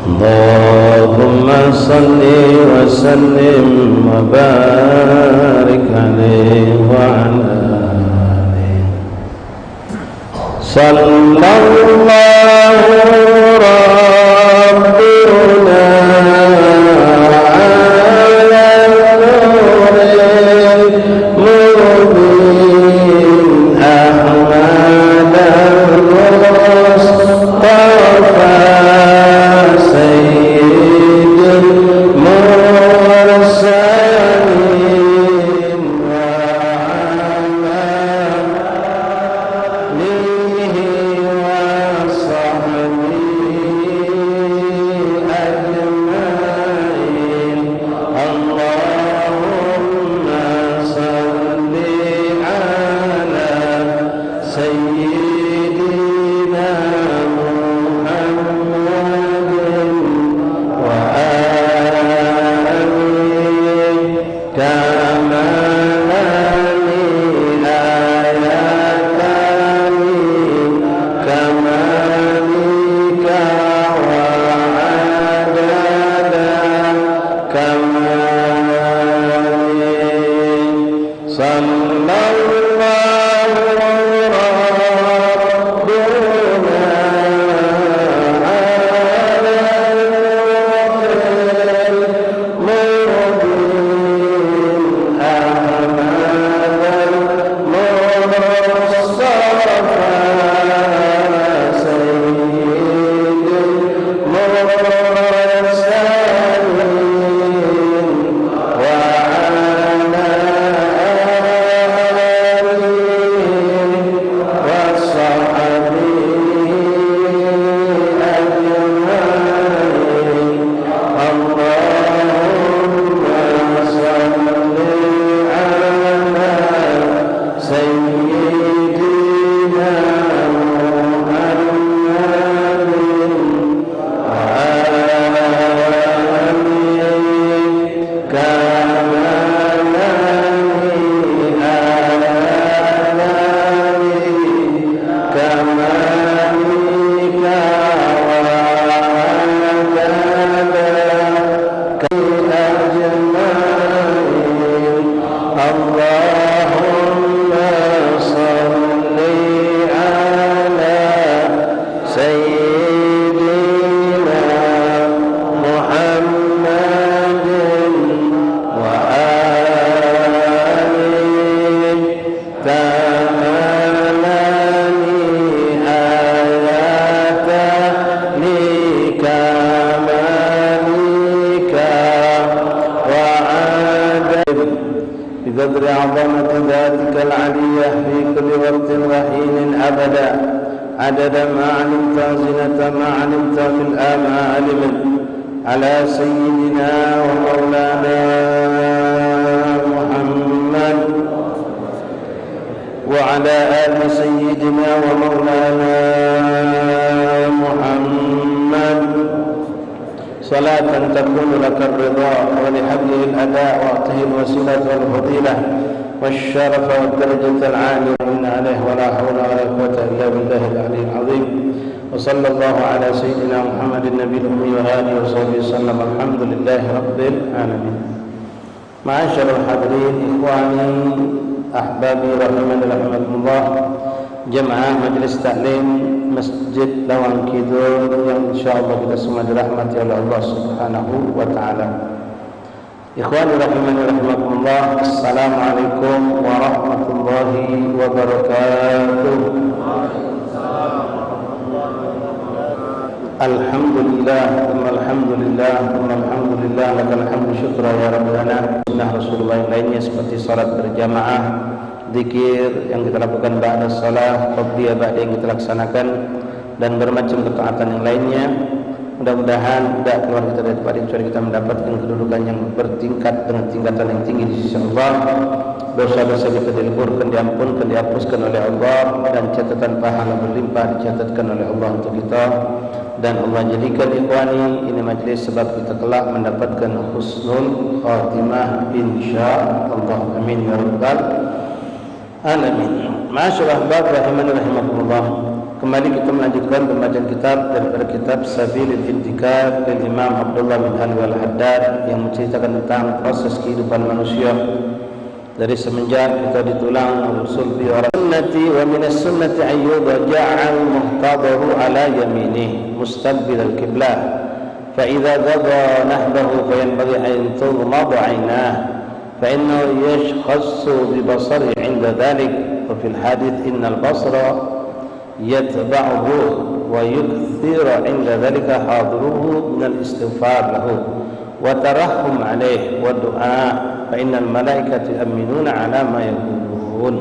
اللهم صل وسلم وبارك عليه وعلى آله صلى الله ربنا على نور المبين أحمد المصطفى سيد المرسلين وعلى آله وصحبه أجمعين اللهم صل على سيدنا محمد وآله كما كمالك وعدد كمالك صلى الله ربنا على المبين أحمد المصطفى سيد المرسلين وعلى آله وصحبه أجمعين اللهم صل على سيدنا محمد وآله اللهم صل على سيدنا محمد وآله تملاني آيات لكمالك وعدد بقدر عظمة ذاتك العلية في كل وقت وحين أبدا عدد ما علمت وزنة ما علمت في الآمال من على سيدنا ومولانا محمد وعلى آل سيدنا ومولانا محمد صلاة تكون لك الرضا ولحبله الأداء وأعطه الوسيلة والفضيلة والشرف والدرجة العالية إن عليه ولا حول ولا قوة إلا بالله العلي العظيم وصلى الله على سيدنا محمد النبي الأمي وآله وصحبه وسلم الحمد لله رب العالمين. معاشر الحاضرين إخواني أحبابي رحمني رحمكم jemaah majelis taklim Masjid Lawang Kidul yang insyaallah kita semua dirahmati oleh Allah Subhanahu wa taala. Ikhwani rahimani rahimakumullah. Assalamualaikum warahmatullahi wabarakatuh. Alhamdulillah, alhamdulillah, lakal hamdu syukra ya rabbana. Sunnah Rasulullah yang lainnya seperti salat berjamaah, zikir yang kita lakukan ba'da salat, qabliyah ba'da yang kita laksanakan, dan bermacam ketaatan yang lainnya. Mudah-mudahan tidak keluar kita dari tempat ini kecuali kita mendapatkan kedudukan yang bertingkat dengan tingkatan yang tinggi di sisi Allah. Dosa-dosa kita diliburkan, diampunkan, dihapuskan oleh Allah, dan catatan pahala berlimpah dicatatkan oleh Allah untuk kita. Dan Allah jadikan ikhwani ini majlis sebab kita kelak mendapatkan husnul khatimah insyaallah. Amin ya rabbal alamin. Masyaallah, rahimani rahimakumullah. kembali kita melanjutkan pembacaan kitab daripada kitab Sabilil Intikad dari Imam Abdullah bin Alwi Al-Haddad yang menceritakan tentang proses kehidupan manusia dari semenjak kita ditulang sulbi orang sunnati wa minas sunnati ayyuda ja'al muhtadahu ala yaminih mustaqbil al-qiblah fa idza ghada nahbahu fa yanbaghi an tughmad 'aynah fa innahu yashkhassu bi basarihi 'inda dhalik wa fil hadith innal basara يتبعه ويكثر عند ذلك حاضره من الاستغفار له وترحم عليه والدعاء فإن الملائكة يؤمنون على ما يقولون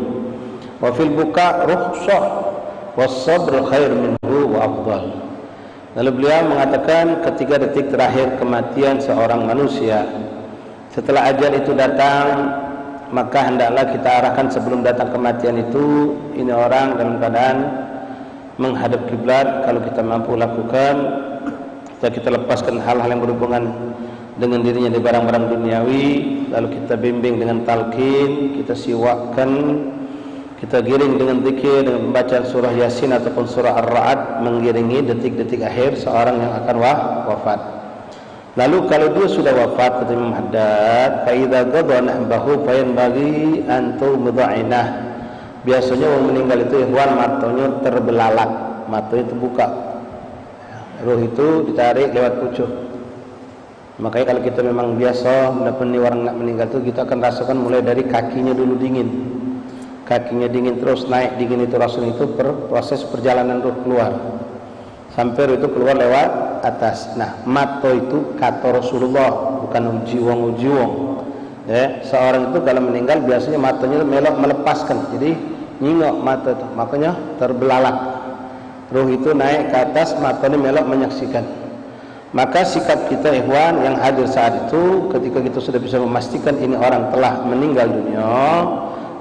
وفي البكاء رخصة والصبر خير منه وأفضل. Lalu beliau mengatakan ketika detik terakhir kematian seorang manusia setelah ajal itu datang, maka hendaklah kita arahkan sebelum datang kematian itu ini orang dalam keadaan menghadap kiblat kalau kita mampu lakukan. Kita lepaskan hal-hal yang berhubungan dengan dirinya di barang-barang duniawi, lalu kita bimbing dengan talqin, kita siwakkan, kita giring dengan zikir, dengan bacaan surah Yasin ataupun surah Ar-Ra'd mengiringi detik-detik akhir seorang yang akan wafat. Lalu kalau dia sudah wafat, kata Imam Haddad, fa idza ghadha nahbahu fa yanbaghi an tumdha'inah. Biasanya orang meninggal itu ikhwan matanya terbelalak, matanya terbuka, roh itu ditarik lewat pucuk. Makanya kalau kita memang biasa mendapati orang nak meninggal itu, kita akan rasakan mulai dari kakinya dulu dingin, kakinya dingin terus naik dingin itu rasul itu proses perjalanan roh keluar sampai roh itu keluar lewat atas. Nah, mata itu kata Rasulullah bukan uji-wong. Ya, seorang itu kalau meninggal biasanya matanya melok melepaskan, jadi nyingok mata itu, makanya terbelalak. Roh itu naik ke atas, matanya melok menyaksikan. Maka sikap kita ikhwan yang hadir saat itu, ketika kita sudah bisa memastikan ini orang telah meninggal dunia,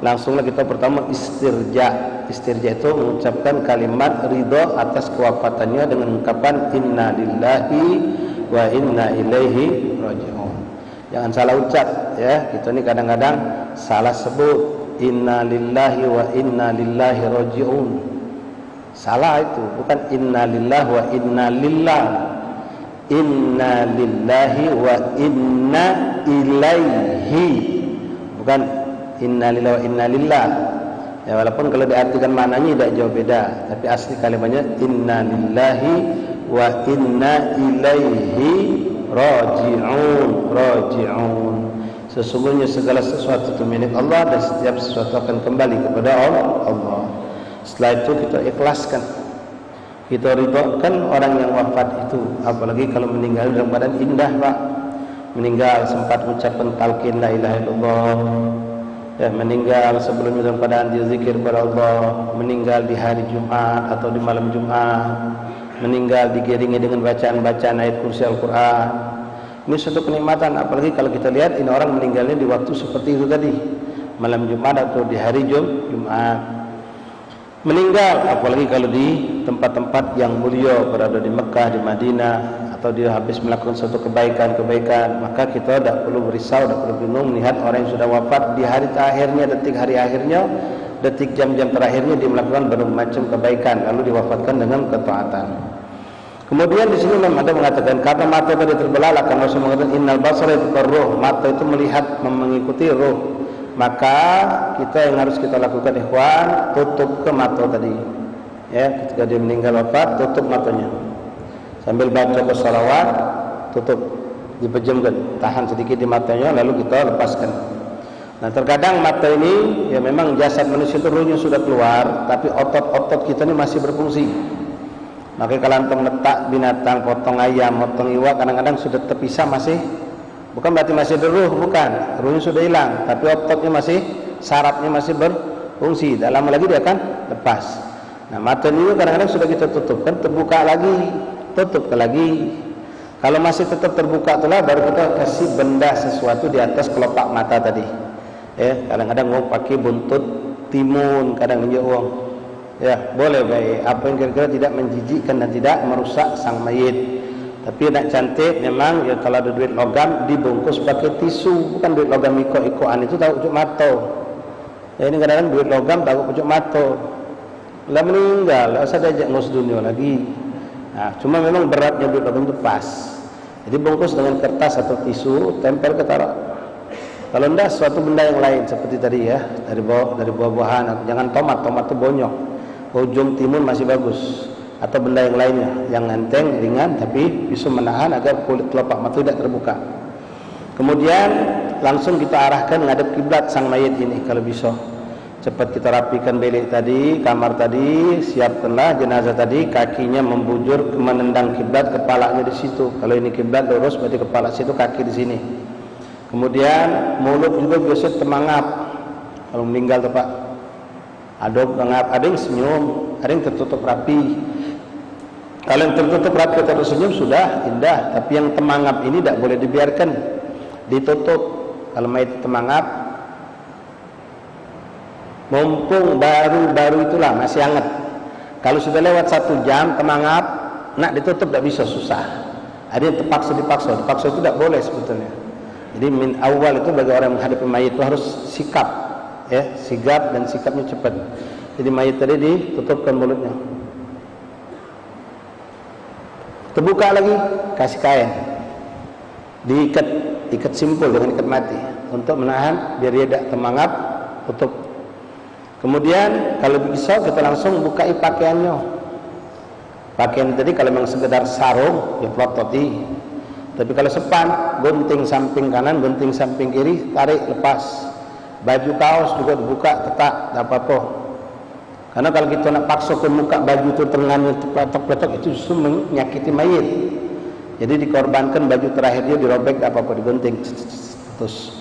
langsunglah kita pertama istirja. Istirja itu mengucapkan kalimat ridha atas kewafatannya dengan ungkapan inna lillahi wa inna ilaihi raji'un. Jangan salah ucap ya. Kita ini kadang-kadang salah sebut inna lillahi wa inna lillahi raji'un. Salah itu, bukan inna lillahi wa inna lillah. Inna lillahi wa inna ilaihi. Bukan inna lillahi wa inna lillah. Ya, walaupun kalau diartikan maknanya tidak jauh beda, tapi asli kalimatnya inna lillahi wa inna ilaihi raji'un. Sesungguhnya segala sesuatu itu milik Allah dan setiap sesuatu akan kembali kepada Allah. Setelah itu kita ikhlaskan, kita ridhakan orang yang wafat itu. Apalagi kalau meninggal dalam keadaan indah, Pak. Meninggal sempat mengucapkan talqin la ilaha illallah, ya, meninggal sebelumnya dalam keadaan dia zikir kepada Allah, meninggal di hari Jumat atau di malam Jumat, meninggal digiringi dengan bacaan-bacaan ayat kursi Al-Quran. Ini suatu kenikmatan, apalagi kalau kita lihat ini orang meninggalnya di waktu seperti itu tadi, malam Jumat atau di hari Jumat. Meninggal apalagi kalau di tempat-tempat yang mulia, berada di Mekah, di Madinah, atau dia habis melakukan suatu kebaikan, maka kita tidak perlu berisau, tidak perlu bingung melihat orang yang sudah wafat di hari terakhirnya, detik hari akhirnya, detik jam-jam terakhirnya dia melakukan berbagai macam kebaikan, lalu diwafatkan dengan ketaatan. Kemudian di sini Imam ada mengatakan karena mata tadi terbelalak, karena Rasul mengatakan innal basara yataqarruh, mata itu melihat mengikuti roh. Maka kita yang harus kita lakukan ikhwan, tutup ke mata tadi. Ya, ketika dia meninggal wafat, tutup matanya. Sambil baca ke salawat, tutup, dipejamkan, tahan sedikit di matanya, lalu kita lepaskan. Nah, terkadang mata ini ya memang jasad manusia itu rohnya sudah keluar, tapi otot-otot kita ini masih berfungsi. Maka kalau antum letak binatang, potong ayam, potong iwak, kadang-kadang sudah terpisah masih, bukan berarti masih ada ruh, bukan, ruhnya sudah hilang, tapi ototnya masih, sarafnya masih berfungsi. Tak lama lagi dia akan lepas. Nah, mata ini kadang-kadang sudah kita tutupkan, terbuka lagi, tutup lagi. Kalau masih tetap terbuka itulah baru kita kasih benda sesuatu di atas kelopak mata tadi. Ya, kadang-kadang orang pakai buntut timun, kadang dia orang. Ya, boleh baik. Apa yang kira-kira tidak menjijikkan dan tidak merusak sang mayit. Tapi nak cantik memang ya, kalau ada duit logam dibungkus pakai tisu, bukan duit logam ikut-ikokan itu tahu pucuk mata. Ya, ini kadang-kadang duit logam tahu pucuk mata. Lah meninggal, lah saya diajak ngurus dunia lagi. Nah, cuma memang beratnya duit abang itu pas. Jadi bungkus dengan kertas atau tisu, tempel ke taruh. Kalau enggak suatu benda yang lain seperti tadi ya, dari buah-buahan, jangan tomat itu bonyok. Ujung timun masih bagus. Atau benda yang lainnya yang enteng, ringan tapi bisa menahan agar kulit kelopak mata tidak terbuka. Kemudian langsung kita arahkan menghadap kiblat sang mayit ini kalau bisa. Cepat kita rapikan bilik tadi, kamar tadi, siapkanlah jenazah tadi, kakinya membujur menendang kiblat, kepalanya di situ. Kalau ini kiblat lurus berarti kepala situ, kaki di sini. Kemudian mulut juga biasa temangap. Kalau meninggal tuh Pak, ada tengap, ada yang senyum, ada yang tertutup rapi. Kalau yang tertutup rapi atau senyum sudah indah, tapi yang temangap ini tidak boleh dibiarkan, ditutup. Kalau mayat temangap, mumpung baru itulah masih hangat. Kalau sudah lewat 1 jam temangap, nak ditutup tidak bisa, susah. Ada yang dipaksa itu tidak boleh sebetulnya. Jadi min awal itu bagi orang yang menghadapi mayat itu harus sikap, ya, sigap dan sikapnya cepat. Jadi mayat tadi ditutupkan mulutnya, terbuka lagi, kasih kain, ikat simpul dengan ikat mati untuk menahan biar dia tidak temangap, tutup. Kemudian kalau bisa kita langsung bukai pakaiannya. Pakaian tadi kalau memang sekedar sarung ya pelototi. Tapi kalau sepan, gunting samping kanan, gunting samping kiri, tarik lepas. Baju kaos juga dibuka, ketak, tak apa-apa. Karena kalau kita nak paksa ke muka baju itu tengahnya pletok-pletok, itu justru menyakiti mayit. Jadi dikorbankan baju terakhir dia dirobek, tak apa-apa, digunting, terus.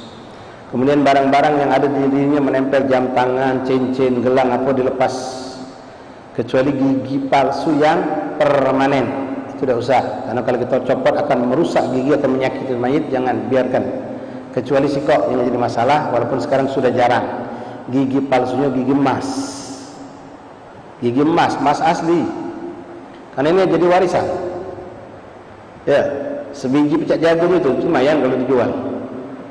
Kemudian barang-barang yang ada di dirinya menempel, jam tangan, cincin, gelang, apa dilepas. Kecuali gigi palsu yang permanen, itu tidak usah. Karena kalau kita copot akan merusak gigi atau menyakiti mayit, jangan, biarkan. Kecuali sikok yang jadi masalah, walaupun sekarang sudah jarang. Gigi palsunya gigi emas. Gigi emas asli. Karena ini jadi warisan. Ya, sebiji pecak jagung itu lumayan kalau dijual.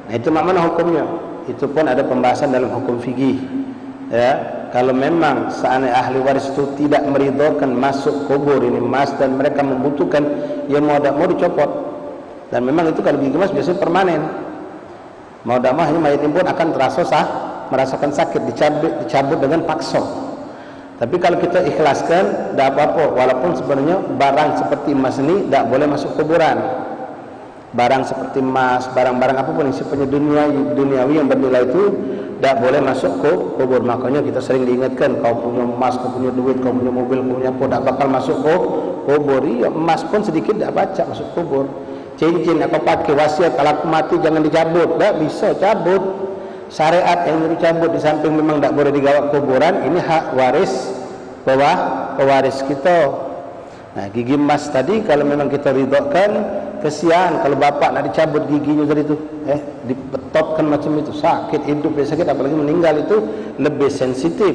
Nah, itu mana hukumnya? Itu pun ada pembahasan dalam hukum fikih. Ya, kalau memang seandainya ahli waris itu tidak meridhokan masuk kubur ini emas dan mereka membutuhkan, ya mau dicopot. Dan memang itu kalau gigi emas biasanya permanen. Mau tidak mau ini mayat pun akan merasakan sakit, dicabut dengan paksa. Tapi kalau kita ikhlaskan, tidak apa-apa. Walaupun sebenarnya barang seperti emas ini tidak boleh masuk kuburan. Barang seperti emas, barang-barang apapun yang sifatnya duniawi yang bernilai itu tidak boleh masuk ke kubur. Makanya kita sering diingatkan, kau punya emas, kau punya duit, kau punya mobil, kau punya apa, tidak bakal masuk ke kubur. Iya, emas pun sedikit tidak baca masuk kubur. Cincin aku pakai wasiat, kalau aku mati jangan dicabut, tidak bisa cabut. Syariat yang dicabut di samping memang tidak boleh digawa kuburan, ini hak waris pewaris kita. Nah, gigi emas tadi kalau memang kita ridhokan, kesian kalau bapak nak dicabut giginya tadi itu, dipetotkan macam itu, sakit, hidup dia sakit, apalagi meninggal itu lebih sensitif.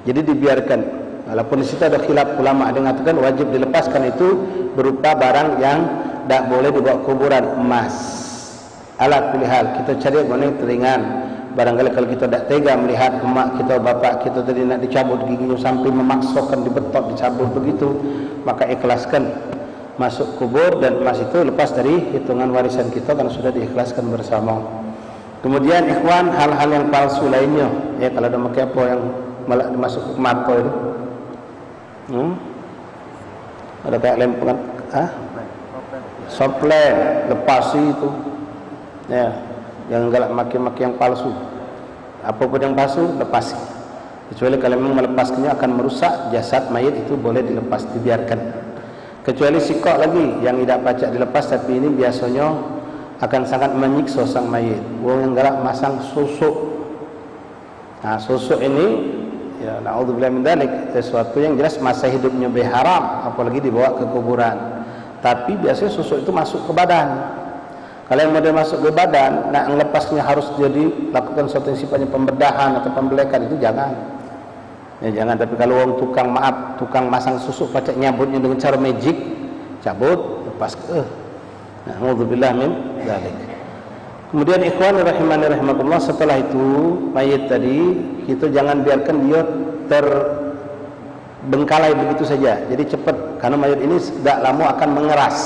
Jadi dibiarkan. Walaupun di situ ada khilaf ulama, ada yang mengatakan wajib dilepaskan itu berupa barang yang tidak boleh dibawa kuburan, emas. Alat pilihal, kita cari mana yang teringan. Barangkali kalau kita tidak tega melihat emak kita, bapak kita tadi nak dicabut giginya sampai memaksakan dibetot, dicabut begitu, maka ikhlaskan masuk kubur dan emas itu lepas dari hitungan warisan kita karena sudah diikhlaskan bersama. Kemudian ikhwan, hal-hal yang palsu lainnya, ya kalau ada pakai apa yang masuk ke mata itu, ada kayak lempengan, soplen, lepasi itu, ya, jangan galak maki-maki yang palsu. Apapun yang palsu lepasi. Kecuali kalau memang melepaskannya akan merusak jasad mayit, itu boleh dilepas, dibiarkan. Kecuali sikok lagi yang tidak pacak dilepas, tapi ini biasanya akan sangat menyiksa sang mayit. Wong yang galak masang susuk. Nah, susuk ini ya naudzubillah min dzalik, sesuatu yang jelas masa hidupnya haram, apalagi dibawa ke kuburan. Tapi biasanya susuk itu masuk ke badan. Kalau yang model masuk ke badan, nak melepasnya harus jadi lakukan sesuatu yang sifatnya pembedahan atau pembelekan, itu jangan. Ya jangan. Tapi kalau orang tukang masang susuk pacak nyabutnya dengan cara magic, cabut, lepas ke. Naudzubillah min dzalik. Kemudian ikhwan rahimani rahimakumullah, setelah itu mayit tadi kita jangan biarkan dia bengkalai begitu saja. Jadi cepat, karena mayat ini tidak lama akan mengeras.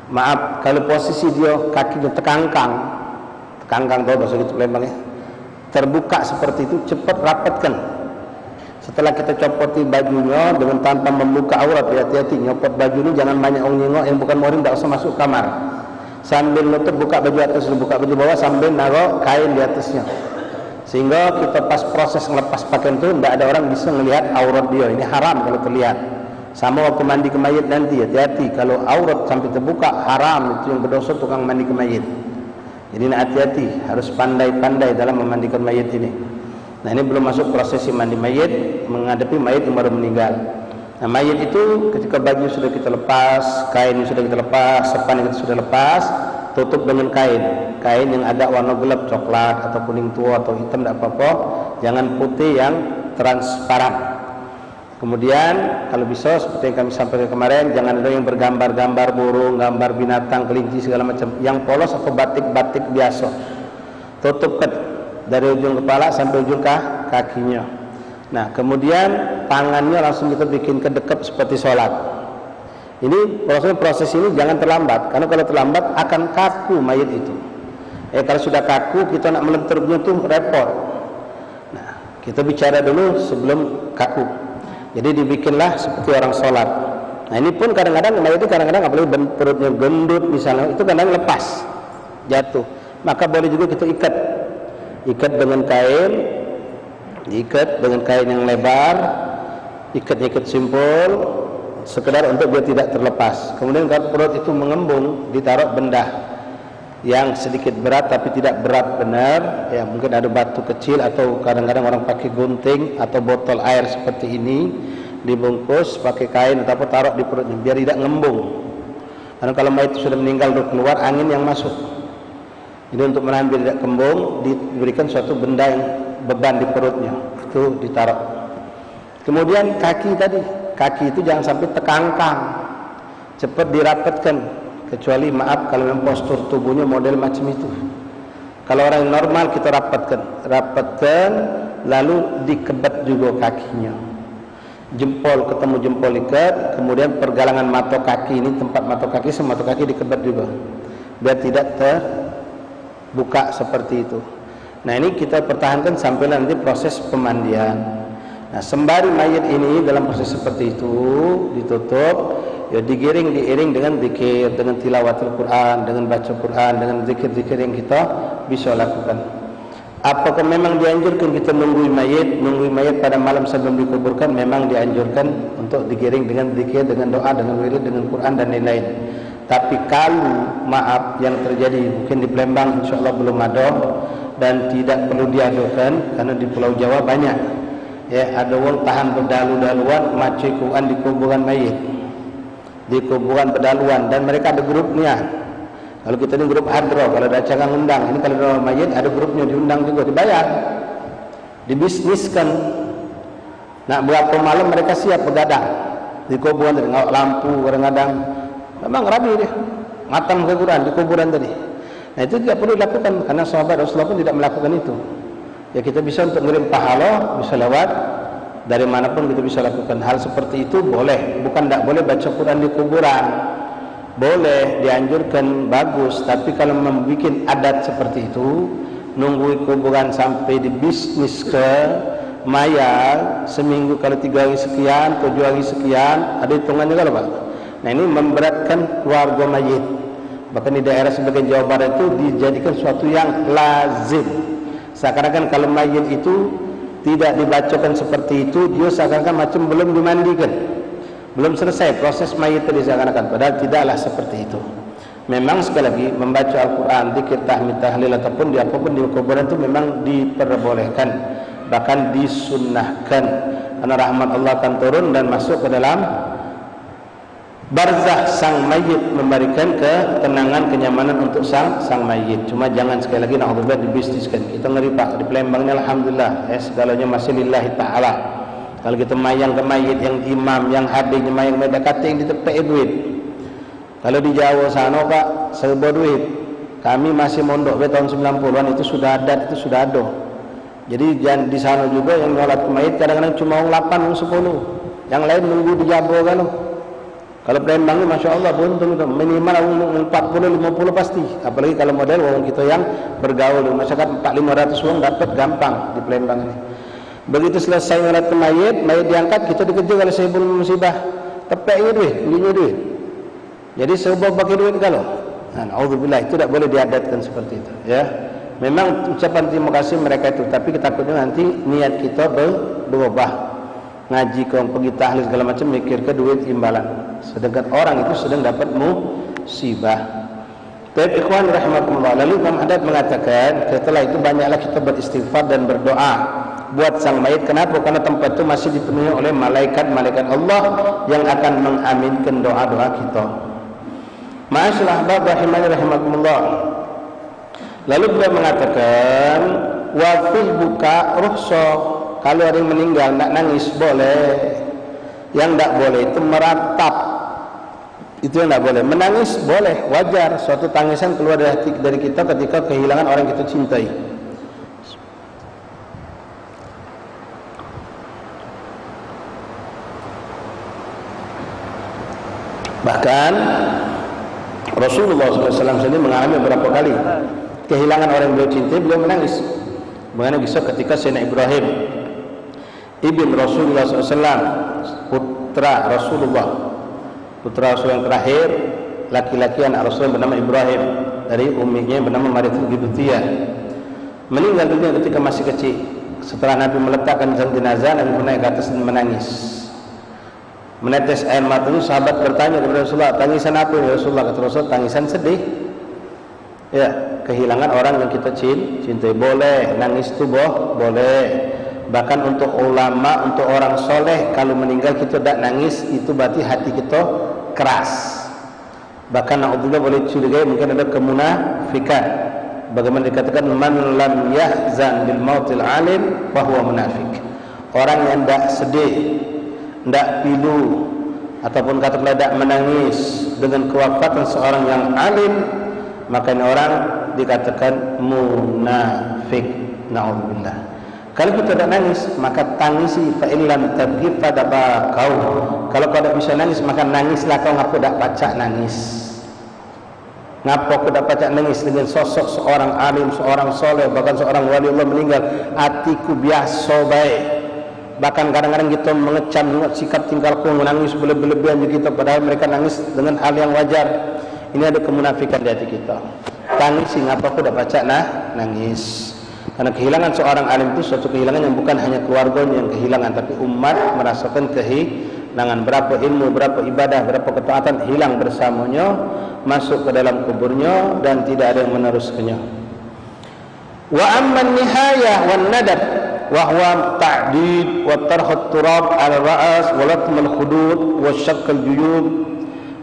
Maaf, kalau posisi dia kakinya tekangkang tahu bahasa gitu Palembang ya, terbuka seperti itu, cepat rapatkan. Setelah kita copoti bajunya dengan tanpa membuka aurat, hati-hati nyopot baju ini, jangan banyak orang nengok, yang bukan muhrim tidak usah masuk kamar. Sambil nutup, buka baju atas, buka baju bawah, sambil naruh kain di atasnya, sehingga kita pas proses ngelepas pakaian itu tidak ada orang bisa melihat aurat dia. Ini haram kalau terlihat. Sama waktu mandi ke mayit nanti, hati-hati kalau aurat sampai terbuka, haram. Itu yang berdosa tukang mandi ke mayit. Jadi hati-hati, harus pandai-pandai dalam memandikan mayit ini. Nah, ini belum masuk prosesi mandi mayit, menghadapi mayit yang baru meninggal. Nah, mayit itu ketika baju sudah kita lepas, kain sudah kita lepas, sepan kita sudah lepas, tutup dengan kain yang ada warna gelap, coklat atau kuning tua atau hitam, tidak apa-apa, jangan putih yang transparan. Kemudian kalau bisa seperti yang kami sampaikan kemarin, jangan ada yang bergambar-gambar burung, gambar binatang, kelinci segala macam. Yang polos atau batik-batik biasa. Tutupkan dari ujung kepala sampai ujung kakinya. Nah, kemudian tangannya langsung kita bikin kedekap seperti sholat. Ini proses ini jangan terlambat, karena kalau terlambat akan kaku mayat itu. Kalau sudah kaku, kita nak melenturnya itu repot. Nah, kita bicara dulu sebelum kaku. Jadi dibikinlah seperti orang sholat. Nah, ini pun kadang-kadang mayat itu kadang-kadang apalagi perutnya gendut misalnya, itu kadang lepas, jatuh. Maka boleh juga kita ikat dengan kain, diikat dengan kain yang lebar, ikat simpul, sekedar untuk dia tidak terlepas. Kemudian kalau perut itu mengembung, ditaruh benda yang sedikit berat tapi tidak berat benar, ya mungkin ada batu kecil atau kadang-kadang orang pakai gunting atau botol air seperti ini, dibungkus pakai kain atau apa, taruh di perutnya biar tidak ngembung. Karena kalau mayat itu sudah meninggal, udah keluar angin yang masuk. Jadi untuk menahan biar tidak kembung, diberikan suatu benda yang beban di perutnya, itu ditaruh. Kemudian kaki itu jangan sampai tekangkang, cepat dirapatkan. Kecuali maaf kalau memang postur tubuhnya model macam itu. Kalau orang normal kita rapatkan, lalu dikebat juga kakinya. Jempol ketemu jempol ikat, kemudian pergelangan mata kaki ini, tempat mata kaki sama mata kaki dikebat juga, biar tidak terbuka seperti itu. Nah, ini kita pertahankan sampai nanti proses pemandian. Nah, sembari mayat ini dalam proses seperti itu ditutup, ya diiring dengan zikir, dengan tilawatul Quran, dengan baca Quran, dengan zikir-zikir yang kita bisa lakukan. Apakah memang dianjurkan kita nunggu mayat pada malam sebelum dikuburkan? Memang dianjurkan untuk diiring dengan zikir, dengan doa, dengan wirid, dengan Quran dan lain-lain. Tapi kalau maaf yang terjadi mungkin di Palembang insyaallah belum ada dan tidak perlu diadukan, karena di Pulau Jawa banyak. Ya, ada orang tahan berdalu-daluan maca Quran di kuburan mayit, di kuburan berdaluan, dan mereka ada grupnya. Kalau kita ini grup hadro, kalau ada acara undang, ini kalau ada mayit ada grupnya, diundang juga, dibayar, dibisniskan. Nah, berapa malam mereka siap begadang di kuburan tadi, ngawak lampu kadang-kadang, memang rabi dia matam kuburan di kuburan tadi. Nah, itu tidak perlu dilakukan, karena sahabat Rasulullah pun tidak melakukan itu. Ya, kita bisa untuk ngirim pahala, bisa lewat dari manapun kita bisa lakukan hal seperti itu. Boleh, bukan tidak boleh baca Quran di kuburan, boleh, dianjurkan, bagus. Tapi kalau membuat adat seperti itu, nunggu kuburan sampai dibisnis ke mayat, seminggu kalau 3 hari sekian, 7 hari sekian, ada hitungannya kalau Pak. Nah, ini memberatkan keluarga mayit. Bahkan di daerah sebagian Jawa Barat itu dijadikan suatu yang lazim. Seakan-akan kalau mayit itu tidak dibacakan seperti itu, dia seakan-akan macam belum dimandikan, belum selesai proses mayit tadi seakan-akan. Padahal tidaklah seperti itu. Memang sekali lagi membaca Al-Quran, zikir, tahmid, tahlil ataupun di apapun di kuburan itu memang diperbolehkan, bahkan disunnahkan, karena rahmat Allah akan turun dan masuk ke dalam barzah sang mayit, memberikan ketenangan, kenyamanan untuk sang mayit. Cuma jangan sekali lagi naudzubillah dibisniskan. Kita ngeri Pak, di Palembang ini alhamdulillah segalanya masih lillahi ta'ala. Kalau kita mayang ke mayit yang imam, yang hadirnya mayang mayit kata yang ditepek duit. Kalau di Jawa sana Pak, serba duit. Kami masih mondok tahun 90-an itu sudah adat, itu sudah ada. Jadi di sana juga yang nyolat mayit kadang-kadang cuma 8, 10. Yang lain nunggu dijabo kan. Kalau Palembang ini Masya Allah buntung itu minimal 40-50 pasti. Apalagi kalau model orang kita yang bergaul masyarakat 400-500 orang dapat gampang di Palembang ini. Begitu selesai nyolat mayit diangkat, kita dikejar oleh sahibul musibah. Tepeknya duit, bunyinya duit. Jadi sebuah pakai duit kalau. Alhamdulillah itu tidak boleh diadatkan seperti itu. Ya, memang ucapan terima kasih mereka itu, tapi kita takutnya nanti niat kita berubah. Ngaji kau pergi tahlil segala macam mikir ke duit imbalan. Sedangkan orang itu sedang dapat musibah. Baik ikhwan rahimakumullah. Lalu Imam Haddad mengatakan setelah itu banyaklah kita beristighfar dan berdoa buat sang mayit. Kenapa? Karena tempat itu masih dipenuhi oleh malaikat-malaikat Allah yang akan mengaminkan doa-doa kita. Ma'asyiral ahbab rahimani rahimakumullah. Lalu beliau mengatakan wa fil buka rukhsah. Kalau ada yang meninggal nak nangis boleh. Yang tak boleh itu meratap. Itu yang tak boleh. Menangis boleh, wajar. Suatu tangisan keluar dari kita ketika kehilangan orang yang kita cintai. Bahkan Rasulullah SAW sendiri mengalami beberapa kali kehilangan orang yang beliau cintai, beliau menangis. Bagaimana kisah ketika Sayyidina Ibrahim ibn Rasulullah SAW, putra Rasulullah yang terakhir, laki-laki anak Rasul bernama Ibrahim dari umminya bernama Maritul Gibtiyah, meninggal dunia ketika masih kecil. Setelah Nabi meletakkan jenazah, Nabi naik ke atas dan menangis, menetes air matanya. Sahabat bertanya kepada Rasulullah, tangisan apa ya Rasulullah? Kata Rasul, tangisan sedih. Ya, kehilangan orang yang kita cintai. Boleh nangis itu boleh. Bahkan untuk ulama, untuk orang soleh, kalau meninggal kita tidak nangis, itu berarti hati kita keras. Bahkan na'udzubillah boleh curigai mungkin ada kemunafikan. Bagaimana dikatakan man lam yahzan bil mautil alim fahuwa munafik. Orang yang tidak sedih, tidak pilu, ataupun katakanlah tidak menangis dengan kewafatan seorang yang alim, maka ini orang dikatakan munafik. Na'udzubillah. Kalau kita tidak nangis, maka tangisi. Fa illam tabghi fadabakau. Kalau kau tidak bisa nangis, maka nangislah kau. Ngapo tidak pacak nangis? Ngapo kau tidak pacak nangis dengan sosok seorang alim, seorang soleh, bahkan seorang wali Allah meninggal? Hatiku biasa baik. Bahkan kadang-kadang kita mengecam sikap tingkahku, menangis berlebihan kita, padahal mereka nangis dengan hal yang wajar. Ini ada kemunafikan di hati kita. Tangisi, ngapa kau tidak pacak nangis? Karena kehilangan seorang alim itu suatu kehilangan yang bukan hanya keluarganya yang kehilangan, tapi umat merasakan kehilangan. Berapa ilmu, berapa ibadah, berapa ketaatan hilang bersamanya, masuk ke dalam kuburnya dan tidak ada yang meneruskannya. Wa amman nihayah wan nadab wa huwa ta'did wa tarhat turab ala ra'as wa latm al khudud wa shaqq al juyub.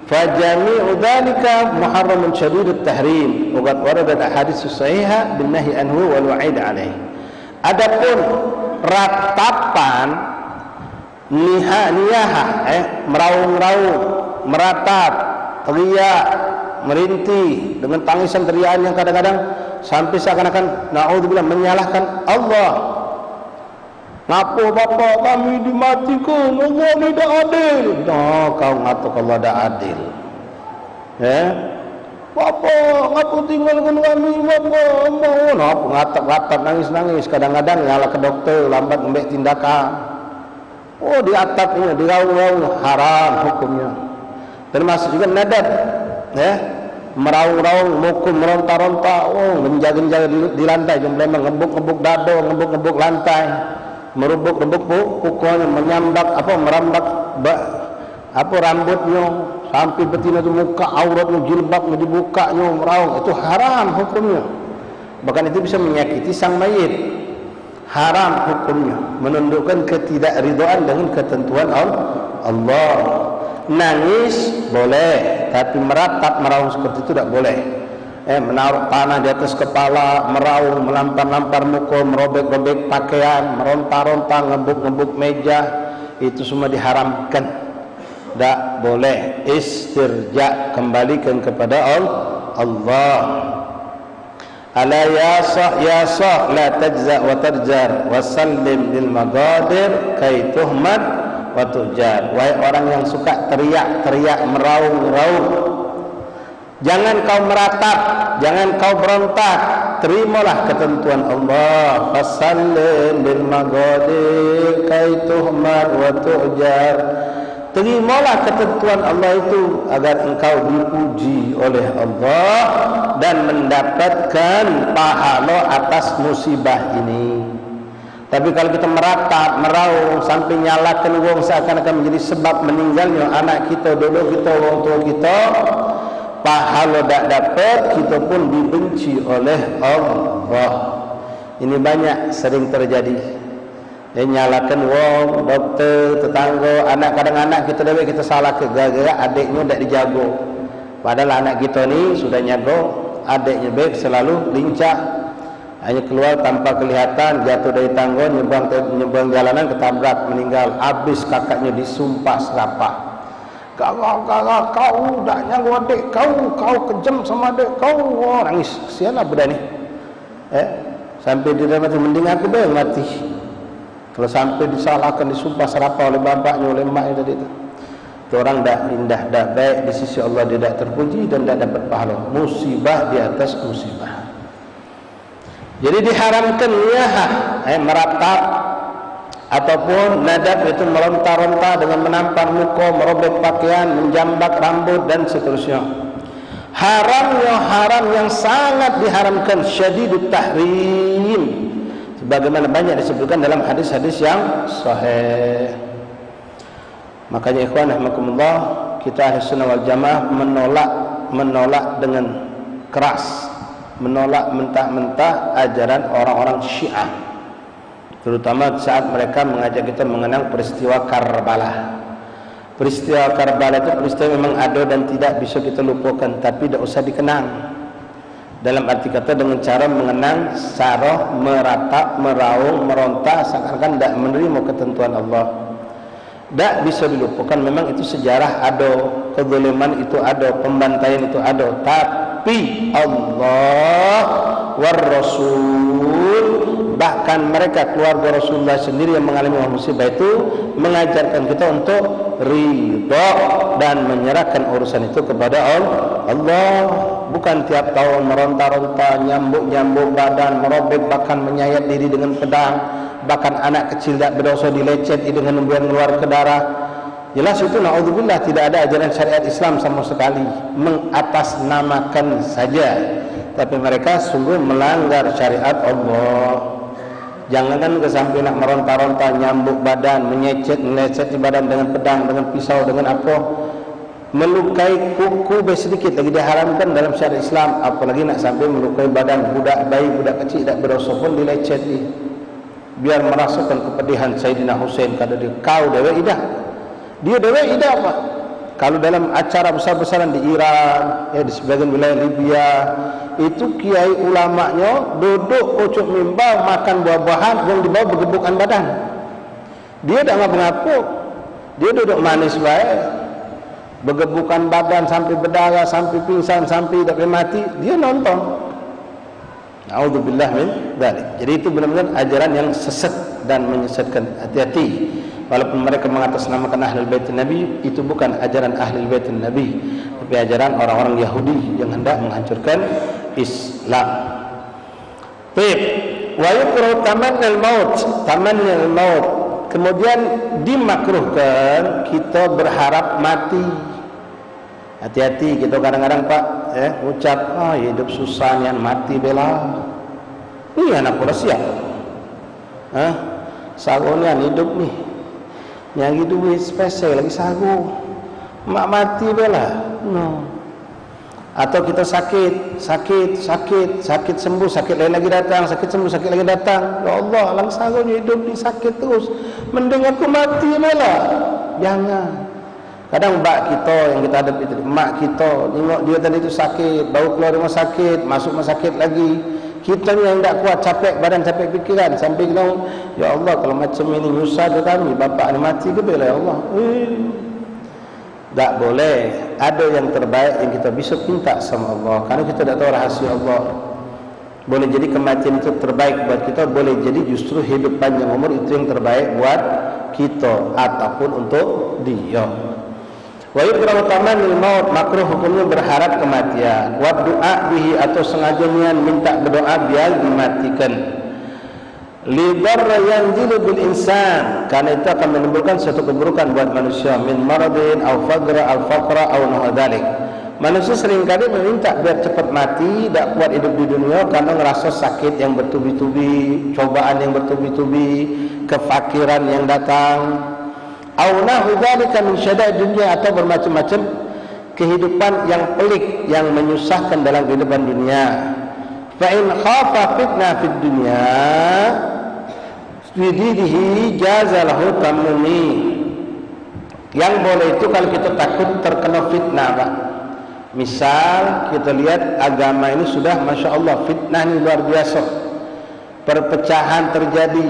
فجميع ذلك محرم شديد التحريم وقد وردت أحاديث صحيحة بالنهي عنه والوعيد عليه. Adapun ratapan niyahah, meraung-raung, meratap, teriak, merintih dengan tangisan teriakan yang kadang-kadang sampai seakan-akan naudzubillah menyalahkan Allah. Ngapo bapak kami dimatikan, Allah tidak adil. No, kau ngatuk Allah tidak adil. Bapak ngapo tinggalkan kami, bapak ngapo ngatap-ngatap, nangis-nangis. Kadang-kadang ngalah ke dokter, lambat ambil tindakan. Oh, di atapnya, di raung-raung, haram hukumnya. Termasuk juga nadab, meraung-raung, mukul, meronta-ronta, menjaga-jaga di lantai, jumlah ngebuk-ngebuk dado, ngebuk-ngebuk lantai. Merubuk-rubuk pukul, menyambat merambat rambutnya sampai betina itu muka auratnya, jilbabnya dibukanya, meraung, itu haram hukumnya. Bahkan itu bisa menyakiti sang mayit. Haram hukumnya, menunjukkan ketidakridhaan dengan ketentuan Allah. Nangis boleh, tapi meratap, meraung seperti itu tidak boleh. Menaruh tanah di atas kepala, meraung, melampar-lampar muka, merobek-robek pakaian, meronta-ronta, ngebuk-ngebuk meja, itu semua diharamkan. Tak boleh. Istirja, kembalikan kepada Allah. ala ya sah la tajza wa tarjar wa sallim lil magadir kai tuhmat wa tujar. Wahai orang yang suka teriak-teriak, meraung-raung, jangan kau meratap, jangan kau berontak, terimalah ketentuan Allah. Fasallim lil magadir kai tuhmat wa tujar. Terimalah ketentuan Allah itu agar engkau dipuji oleh Allah dan mendapatkan pahala atas musibah ini. Tapi kalau kita meratap, meraung sampai nyalakan wong seakan-akan menjadi sebab meninggalnya anak kita, dulu kita, wong tua kita, pahala tak dapat, kita pun dibenci oleh Allah. Ini banyak sering terjadi. Dia nyalakan wong, doktor, tetangga, anak, kadang anak kita dewe kita salah ke gara-gara adiknya tak dijaga. Padahal anak kita ni sudah nyaga, adiknya baik selalu lincah, hanya keluar tanpa kelihatan, jatuh dari tangga, nyebrang jalanan, ketabrak, meninggal. Habis kakaknya disumpah serapah. Kakak, kau tak nyaga adik kau kejam sama adik kau. Oh, nangis, kesianlah budak ni. Sampai dia mati, mending aku dah mati. Kalau sampai disalahkan, disumpah serapah oleh bapaknya, oleh emaknya tadi itu orang dah indah, dah baik di sisi Allah, dia dah terpuji dan dah dapat pahala. Musibah di atas musibah. Jadi diharamkan meratap ataupun nadab, itu meronta-ronta dengan menampar muka, merobek pakaian, menjambak rambut dan seterusnya. Haram yang sangat diharamkan, syadidut tahrim, sebagaimana banyak disebutkan dalam hadis-hadis yang sahih. Makanya ikhwan rahimakumullah, kita Ahlus Sunnah wal Jamaah menolak dengan keras, menolak mentah-mentah ajaran orang-orang Syiah, terutama saat mereka mengajak kita mengenang peristiwa Karbala. Peristiwa Karbala itu peristiwa memang ada dan tidak bisa kita lupakan, tapi tidak usah dikenang. Dalam arti kata dengan cara mengenang, sarah, meratap, meraung, meronta, seakan-akan tidak menerima ketentuan Allah. Tak bisa dilupakan. Memang itu sejarah ada, kezaliman itu ada, pembantaian itu ada. Tapi Allah war Rasul, bahkan mereka keluarga Rasulullah sendiri yang mengalami musibah itu, mengajarkan kita untuk ridha dan menyerahkan urusan itu kepada Allah. Bukan tiap tahun meronta-ronta, nyambuk-nyambuk badan, merobek, bahkan menyayat diri dengan pedang, bahkan anak kecil tak berdosa dilecet dengan membuang keluar ke darah. Jelas itu naudzubillah, tidak ada ajaran syariat Islam sama sekali, mengatasnamakan saja. Tapi mereka sungguh melanggar syariat Allah. Jangankan kesampai nak meronta-ronta, nyambuk badan, melecet di badan dengan pedang, dengan pisau, dengan apa, melukai kuku sedikit lagi diharamkan dalam syariat Islam. Apalagi nak sampai melukai badan budak bayi, budak kecil tak berdosa pun dilecet biar merasakan kepedihan Sayyidina Hussein. Kata dia, kau dewe idah, dia dewe idah apa? Kalau dalam acara besar-besaran di Iran, di sebagian wilayah Libya, itu kiai ulamanya duduk pucuk mimbar makan buah-buahan yang dibawa bergebukan badan. Dia tak ngapa-ngapa, dia duduk manis baik, bergebukan badan sampai berdarah, sampai pingsan, sampai tak mati, dia nonton. A'udzubillah min dzalik. Jadi itu benar-benar ajaran yang sesat dan menyesatkan. Hati-hati. Walaupun mereka mengatasnamakan Ahlul Bait Nabi, itu bukan ajaran Ahlul Bait Nabi, tapi ajaran orang-orang Yahudi yang hendak menghancurkan Islam. Baik. Wa yukrahu tamannal maut. Kemudian dimakruhkan kita berharap mati. Hati-hati, kita kadang-kadang Pak ucap, hidup susah nian mati bela. Ini anak pula siap. Sagonian hidup nih. Yang hidup spesial lagi sagu. Mak mati bela. No. Atau kita sakit sembuh, sakit lain lagi datang, sakit sembuh, sakit lagi datang. Ya Allah, lang sagunya hidup ni sakit terus. Mending aku mati bela. Jangan. Kadang mak kita yang kita hadapi tadi, mak kita tengok dia tadi itu sakit, baru keluar rumah sakit, masuk rumah sakit lagi. Kita ni yang tak kuat, capek badan, capek fikiran, sampai kita, ya Allah, kalau macam ini nyusah ke kami, bapak ni mati ke bila ya Allah. Tak boleh. Ada yang terbaik yang kita bisa minta sama Allah, karena kita tak tahu rahasia Allah. Boleh jadi kematian itu terbaik buat kita, boleh jadi justru hidup panjang umur itu yang terbaik buat kita ataupun untuk dia. Wa yukrahu tamannil maut, makruh hukumnya berharap kematian. Wa doa bihi, atau sengaja niat minta berdoa biar dimatikan. Lidarra yanzilu bil insan, karena itu akan menimbulkan suatu keburukan buat manusia, min maradin aw faqra aw nahdzalik. Manusia seringkali meminta biar cepat mati, tak kuat hidup di dunia karena ngerasa sakit yang bertubi-tubi, cobaan yang bertubi-tubi, kefakiran yang datang. Au nahu dzalika min syadaid dunya, atau bermacam-macam kehidupan yang pelik yang menyusahkan dalam kehidupan dunia. Fa in khafa fitnah fid dunya fidihi jazalahu tamuni. Yang boleh itu kalau kita takut terkena fitnah, Pak. Misal kita lihat agama ini sudah Masya Allah fitnah ini luar biasa, perpecahan terjadi,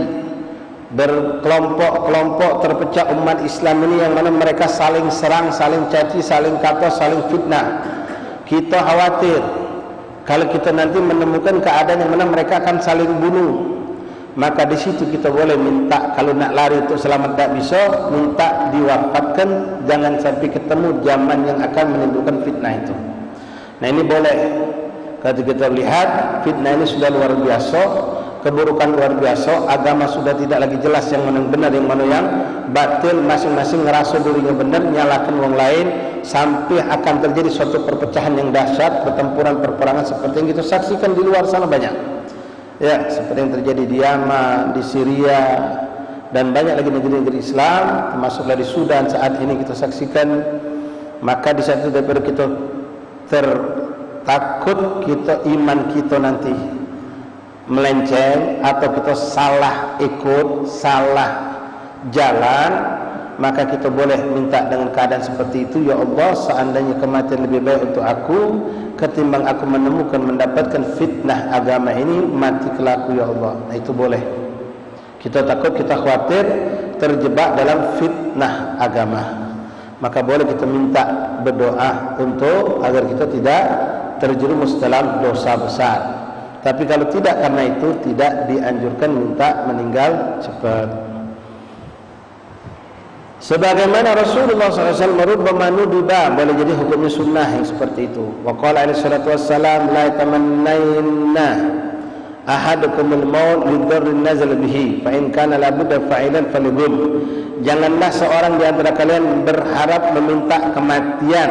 berkelompok-kelompok terpecah umat Islam ini, yang mana mereka saling serang, saling caci, saling kata, saling fitnah. Kita khawatir kalau kita nanti menemukan keadaan yang mana mereka akan saling bunuh, maka di situ kita boleh minta, kalau nak lari untuk selamat tak bisa, minta diwafatkan, jangan sampai ketemu zaman yang akan menimbulkan fitnah itu. Nah ini boleh. Kalau kita lihat fitnah ini sudah luar biasa, keburukan luar biasa, agama sudah tidak lagi jelas yang mana yang benar, yang mana yang batil, masing-masing ngerasa dirinya benar, nyalakan orang lain, sampai akan terjadi suatu perpecahan yang dahsyat, pertempuran, perperangan seperti yang kita saksikan di luar sana banyak. Ya, seperti yang terjadi di Yaman, di Syria, dan banyak lagi negeri-negeri Islam, termasuklah di Sudan saat ini kita saksikan. Maka di saat itu daripada kita takut kita iman kita nanti melenceng atau kita salah ikut, salah jalan, maka kita boleh minta dengan keadaan seperti itu, ya Allah, seandainya kematian lebih baik untuk aku ketimbang aku menemukan mendapatkan fitnah agama ini, mati kelaku ya Allah. Nah itu boleh. Kita takut, kita khawatir terjebak dalam fitnah agama, maka boleh kita minta berdoa untuk agar kita tidak terjerumus dalam dosa besar. Tapi kalau tidak, karena itu tidak dianjurkan minta meninggal cepat. Sebagaimana Rasulullah SAW merubbama nudiba, boleh jadi hukumnya sunnah yang seperti itu. Wa qala alaihi salatu wassalam, la tamannaina ahadukumul maut lidarrin nazal bihi fa in kana la budda fa'ilan falidhum. Janganlah seorang di antara kalian berharap meminta kematian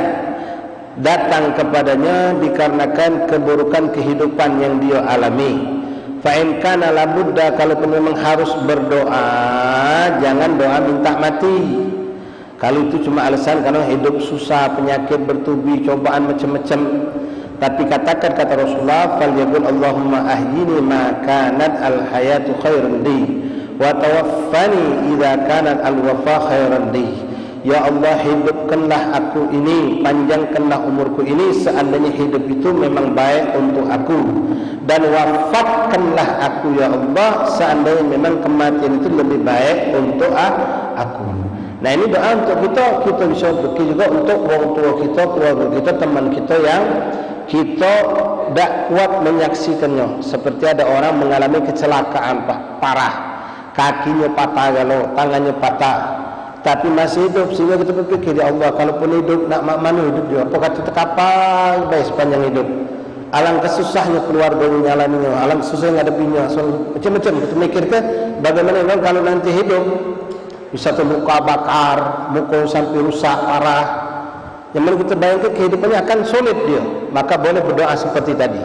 datang kepadanya dikarenakan keburukan kehidupan yang dia alami. Fa in kana la budda, kalau memang harus berdoa, jangan doa minta mati. Kalau itu cuma alasan karena hidup susah, penyakit bertubi, cobaan macam-macam. Tapi katakan kata Rasulullah, falyaqul Allahumma ahyini ma kanat al hayatu khairan li wa tawaffani idza kanat al wafa khairan li. Ya Allah, hidupkanlah aku ini, panjangkanlah umurku ini seandainya hidup itu memang baik untuk aku, dan wafatkanlah aku ya Allah seandainya memang kematian itu lebih baik untuk aku. Nah ini doa untuk kita bisa berpikir juga untuk orang tua kita, keluarga kita, teman kita yang kita tidak kuat menyaksikannya. Seperti ada orang mengalami kecelakaan parah, kakinya patah, galau, tangannya patah, tapi masih hidup, sehingga kita berpikir, ya Allah, kalaupun hidup, nak mana hidup dia, apa kata terkapal baik sepanjang hidup. Alangkah susahnya keluarga menyalaninya, alangkah susahnya ngadepinya, macam-macam. Kita mikirkan bagaimana memang kalau nanti hidup, bisa tuh muka bakar, muka sampai rusak parah. Yang mana kita bayangkan kehidupannya akan sulit dia, maka boleh berdoa seperti tadi.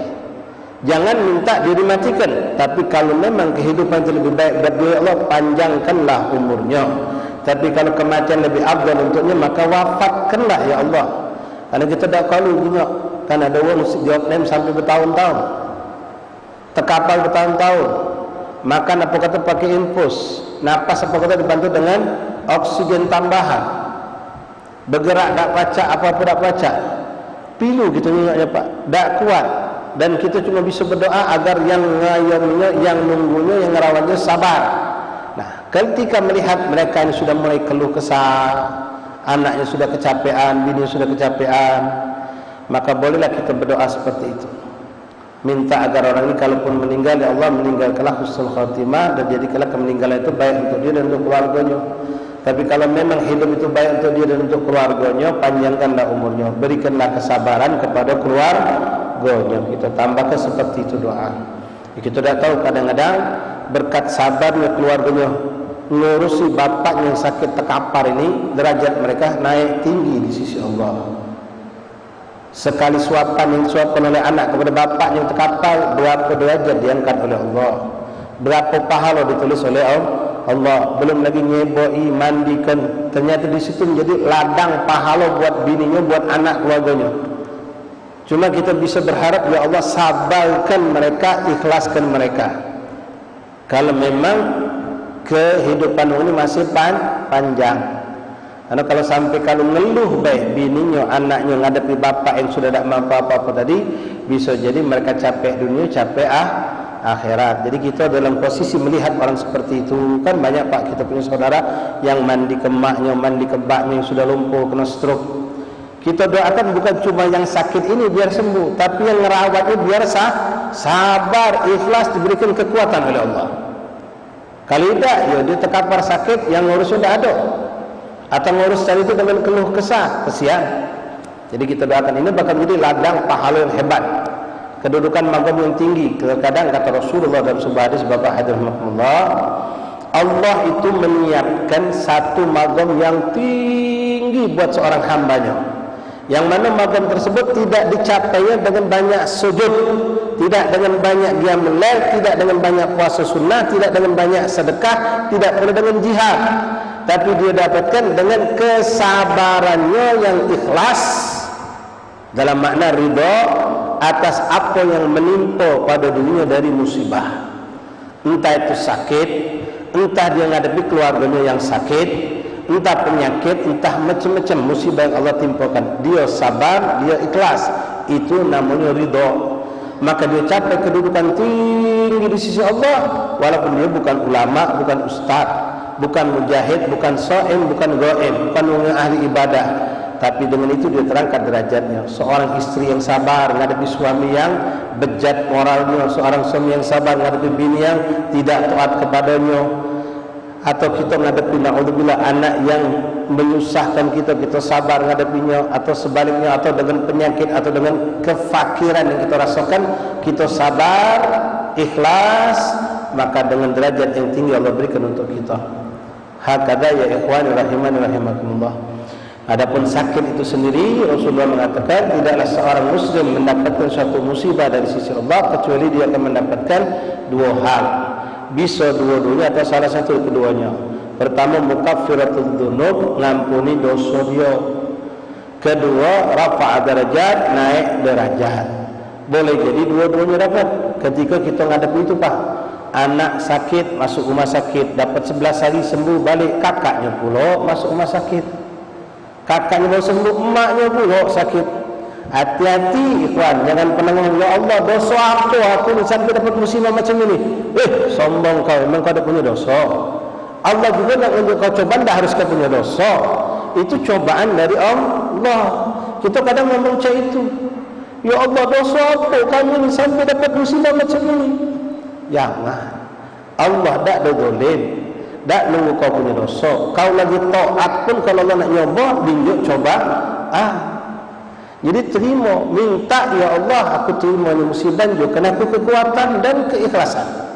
Jangan minta diri matikan, tapi kalau memang kehidupan itu lebih baik, berdoa ya Allah, panjangkanlah umurnya. Tapi kalau kematian lebih afdal untuknya, maka wafatkanlah ya Allah. Karena kita tak kalau juga, kan ada orang mesti jawab nem sampai bertahun-tahun, terkapal bertahun-tahun, makan apa kata pakai infus, napas apa kata dibantu dengan oksigen tambahan, bergerak tak pacak, apa-apa tak pacak, pilu gitu ya Pak, tak kuat. Dan kita cuma bisa berdoa agar yang ngayomnya, yang nunggunya, yang ngerawannya sabar. Nah, ketika melihat mereka ini sudah mulai keluh kesah, anaknya sudah kecapean, bini sudah kecapean, maka bolehlah kita berdoa seperti itu. Minta agar orang ini kalaupun meninggal, ya Allah meninggalkanlah husnul khatimah dan jadikanlah kemeninggalan itu baik untuk dia dan untuk keluarganya. Tapi kalau memang hidup itu baik untuk dia dan untuk keluarganya, panjangkanlah umurnya, berikanlah kesabaran kepada keluarganya. Kita tambahkan seperti itu doa. Kita tidak tahu kadang-kadang berkat sabarnya keluarganya ngurusi bapak yang sakit terkapar ini, derajat mereka naik tinggi di sisi Allah. Sekali suapan yang disuapkan oleh anak kepada bapak yang terkapar, berapa derajat diangkat oleh Allah, berapa pahala ditulis oleh Allah. Belum lagi nyeboi, mandikan, ternyata di situ menjadi ladang pahala buat bininya, buat anak keluarganya. Cuma kita bisa berharap, ya Allah sabarkan mereka, ikhlaskan mereka. Kalau memang kehidupan ini masih panjang. Karena kalau sampai kalau ngeluh baik bininya, anaknya ngadapi bapak yang sudah tidak mampu apa-apa tadi, bisa jadi mereka capek dunia, capek akhirat. Jadi kita dalam posisi melihat orang seperti itu. Kan banyak Pak, kita punya saudara yang mandi ke maknya, mandi ke baknya yang sudah lumpuh, kena stroke. Kita doakan bukan cuma yang sakit ini biar sembuh, tapi yang ngerawatnya biar sabar, ikhlas, diberikan kekuatan oleh Allah. Kalau tidak, ya dia terkapar sakit, yang ngurus sudah ada, atau ngurus tadi itu dengan keluh kesah, kesian. Jadi kita doakan ini bakal menjadi ladang pahala yang hebat, kedudukan magam yang tinggi. Kadang kata Rasulullah dalam sebuah hadis, Bapak hadir rahmatullah, Allah itu menyiapkan satu magam yang tinggi buat seorang hambanya, yang mana magam tersebut tidak dicapainya dengan banyak sujud, tidak dengan banyak qiyamul lail, tidak dengan banyak puasa sunnah, tidak dengan banyak sedekah, tidak pula dengan jihad, tapi dia dapatkan dengan kesabarannya yang ikhlas, dalam makna ridha atas apa yang menimpa pada dirinya dari musibah. Entah itu sakit, entah dia menghadapi keluarganya yang sakit, entah penyakit, entah macam-macam musibah yang Allah timpakan, dia sabar, dia ikhlas, itu namanya ridha. Maka dia capai kedudukan tinggi di sisi Allah, walaupun dia bukan ulama, bukan ustaz, bukan mujahid, bukan shaim, bukan ghaib, bukan orang ahli ibadah, tapi dengan itu dia terangkat derajatnya. Seorang istri yang sabar menghadapi suami yang bejat moralnya, seorang suami yang sabar menghadapi bini yang tidak taat kepadanya, atau kita menghadapi naudzubillah anak yang menyusahkan kita, kita sabar menghadapinya, atau sebaliknya, atau dengan penyakit, atau dengan kefakiran yang kita rasakan, kita sabar, ikhlas, maka dengan derajat yang tinggi Allah berikan untuk kita. Hakada ya ikhwani rahimani rahimakumullah. Adapun sakit itu sendiri, Rasulullah mengatakan tidaklah seorang muslim mendapatkan suatu musibah dari sisi Allah kecuali dia akan mendapatkan dua hal. Bisa dua-duanya atau salah satu keduanya. Pertama, mukaffiratul dzunub, ngampuni dosa dia. Kedua, rafa'a darajat, naik derajat. Boleh jadi dua-duanya dapat. Ketika kita menghadapi itu Pak, anak sakit masuk rumah sakit, dapat 11 hari sembuh, balik kakaknya pula masuk rumah sakit. Kakaknya baru sembuh, emaknya pula sakit. Hati-hati ikhwan, jangan pernah ngomong, ya Allah dosa apa aku ni sampai dapat musibah macam ini. Sombong kau, memang kau ada punya dosa. Allah juga nak menunjuk kau cobaan, dah harus kau punya dosa. Itu cobaan dari Allah. Kita kadang ngomong macam itu, ya Allah dosa apa kamu ni sampai dapat musibah macam ini. Jangan, Allah tak ada zalim, tak nunggu kau punya dosa. Kau lagi taat pun kalau Allah nak nyoba, tunjuk coba. Jadi terima, minta, ya Allah aku terima ni musibah, jadikan aku kekuatan dan keikhlasan.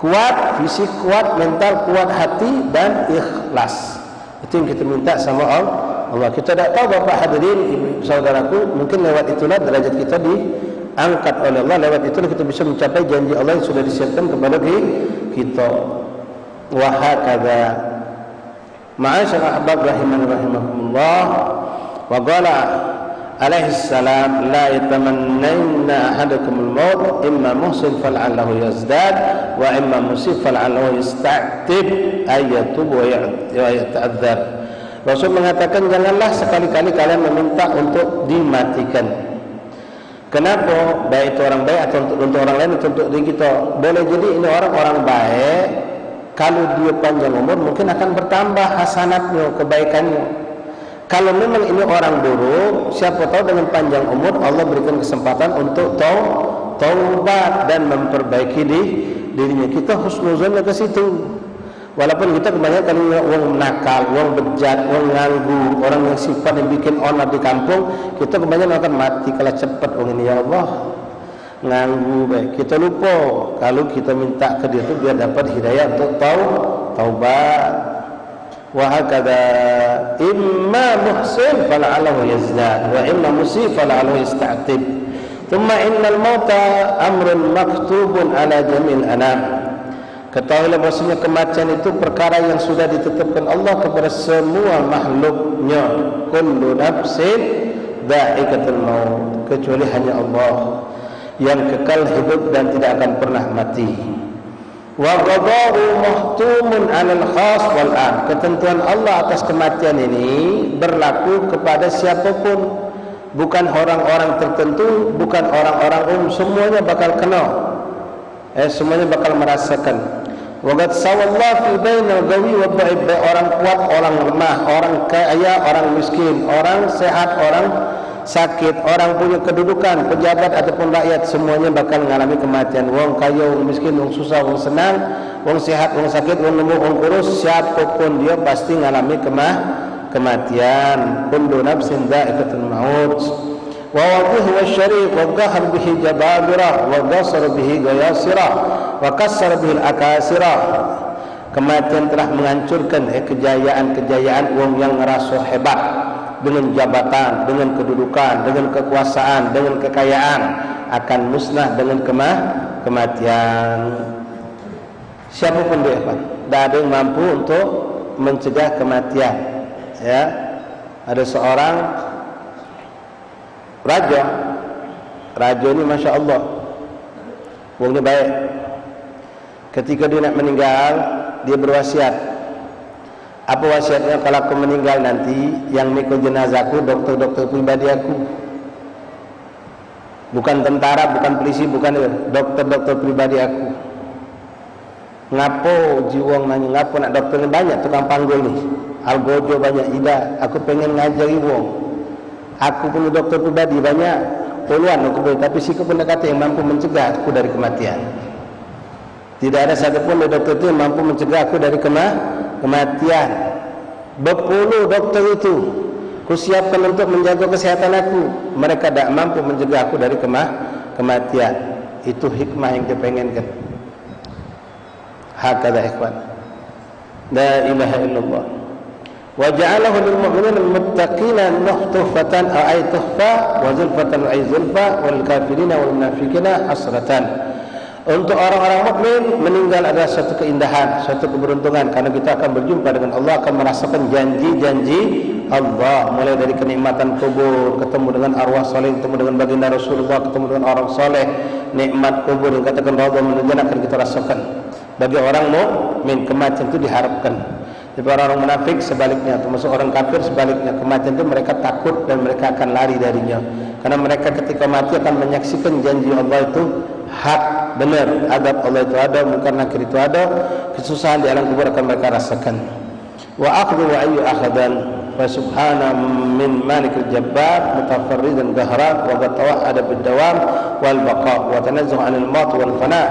Kuat fisik, kuat mental, kuat hati dan ikhlas. Itu yang kita minta sama Allah. Kita tak tahu Bapak hadirin, ibu saudaraku, mungkin lewat itulah derajat kita diangkat oleh Allah. Lewat itulah kita bisa mencapai janji Allah yang sudah disiapkan kepada kita. Wa hakadha ma'asyara ahbab rahimani rahimakumullah, wa qala alaihi salam, la yatamanna ahadakumul maut imma muhsin fal'allahu yazdad wa imma musib fal'allahu yasta'tib ayatub wa yata'adzar. Rasul mengatakan, janganlah sekali-kali kalian meminta untuk dimatikan. Kenapa? Baik itu orang baik atau untuk orang lain, atau untuk diri kita. Boleh jadi ini orang baik, kalau dia panjang umur mungkin akan bertambah hasanatnya, kebaikannya. Kalau memang ini orang buruk, siapa tahu dengan panjang umur Allah berikan kesempatan untuk taubat dan memperbaiki dirinya. Kita husnuzon ke situ. Walaupun kita kebanyakan orang nakal, orang bejat, orang nganggu, orang yang sifat yang bikin onar di kampung, kita kebanyakan akan mati kalau cepat orang ini, ya Allah. Nganggu baik. Kita lupa kalau kita minta ke dia itu biar dapat hidayah untuk taubat. Wa hakadha imma muhsin fala'allahu yazdad wa imma musii fala'allahu yasta'tib. Thumma innal mauta amrun maktubun ala jamil anam. Ketahuilah bahasanya kematian itu perkara yang sudah ditetapkan Allah kepada semua makhluknya. Kullu nafsin dha'iqatul maut, kecuali hanya Allah yang kekal hidup dan tidak akan pernah mati. Wa qada'u mahtumun 'alal khas wal 'am. Ketentuan Allah atas kematian ini berlaku kepada siapapun, bukan orang-orang tertentu, bukan orang-orang semuanya bakal kena. Semuanya bakal merasakan. Waqad sawallahu fi bainal qawi wa dhaif, orang kuat, orang lemah, orang kaya, orang miskin, orang sehat, orang sakit, orang punya kedudukan, pejabat ataupun rakyat, semuanya bakal mengalami kematian. Wong kaya, wong miskin, wong susah, wong senang, wong sehat, wong sakit, wong lemah, wong kurus, siapapun dia pasti mengalami kematian. Kullu nafsin dha'iqatul maut. Wa wadhihi wasyariq wa dhahar bihi jababirah wa dhasar bihi gayasirah wa kassar bihi al-akasirah. Kematian telah menghancurkan kejayaan-kejayaan wong yang ngerasa hebat dengan jabatan, dengan kedudukan, dengan kekuasaan, dengan kekayaan, akan musnah dengan kematian. Siapapun dia, Pak, tidak ada yang mampu untuk mencegah kematian. Ya, ada seorang raja ini masya Allah, wongnya baik. Ketika dia nak meninggal, dia berwasiat. Apa wasiatnya? Kalau aku meninggal nanti, yang mikul jenazahku dokter-dokter pribadi aku, bukan tentara, bukan polisi, bukan dokter-dokter pribadi aku. Ngapo jiwang nanya, ngapo nak dokternya banyak tukang panggul nih, algojo banyak, ida. Aku pengen ngajari wong. Aku punya dokter pribadi banyak, puluhan aku boleh, tapi siku pun kata yang mampu mencegah aku dari kematian. Tidak ada satupun dari dokter itu yang mampu mencegah aku dari kematian. Berpuluh dokter itu kusiapkan untuk menjaga kesehatan aku, mereka tidak mampu mencegah aku dari kematian. Itu hikmah yang kepengenkan. Hakadha ikhwan, la ilaha illallah. Wa ja'alahu lil mu'minina al-muttaqina nuhtufatan ay tuhfa wa zulfatan ay zulfa wal kafirina wal munafiqina hasratan. Untuk orang-orang mukmin meninggal adalah suatu keindahan, suatu keberuntungan, karena kita akan berjumpa dengan Allah, akan merasakan janji-janji Allah, mulai dari kenikmatan kubur, ketemu dengan arwah saleh, ketemu dengan baginda Rasulullah, ketemu dengan orang saleh, nikmat kubur yang katakan radha min jannah akan kita rasakan. Bagi orang mukmin kematian itu diharapkan. Tapi orang munafik sebaliknya, termasuk orang kafir sebaliknya, kematian itu mereka takut dan mereka akan lari darinya. Karena mereka ketika mati akan menyaksikan janji Allah itu hak, benar, adab Allah itu ada, munkar nakir itu ada, kesusahan di alam kubur akan mereka rasakan. Wa akhdhu wa ayyu akhadan wa subhana min malikil jabbar mutafarridan dahran wa tawa'ada bid dawam wal baqa wa tanazzuh 'anil maut wal fana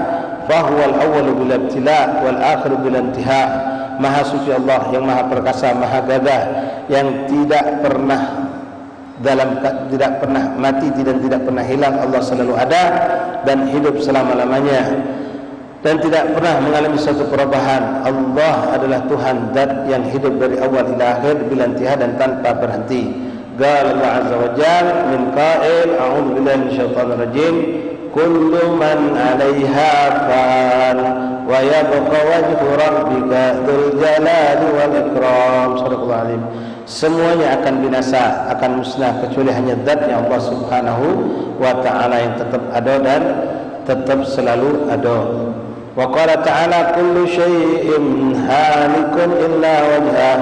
fa huwa al awwal bil ibtila wal akhir bil intihah. Maha suci Allah yang maha perkasa, maha gagah, yang tidak pernah mati dan tidak pernah hilang. Allah selalu ada dan hidup selama-lamanya dan tidak pernah mengalami suatu perubahan. Allah adalah Tuhan zat yang hidup dari awal ila akhir bila intiha dan tanpa berhenti. Qala Allah azza wa jalla min qa'il a'udzu billahi minasyaitonir rajim. Kullu man 'alaiha fan wa yabqa wajhu rabbika dzul jalali wal ikram. Shadaqallahu alim. Semuanya akan binasa, akan musnah, kecuali hanya zat yang Allah Subhanahu wa taala yang tetap ada dan tetap selalu ada. Wa qala ta'ala kullu syai'in halikun illa wajhah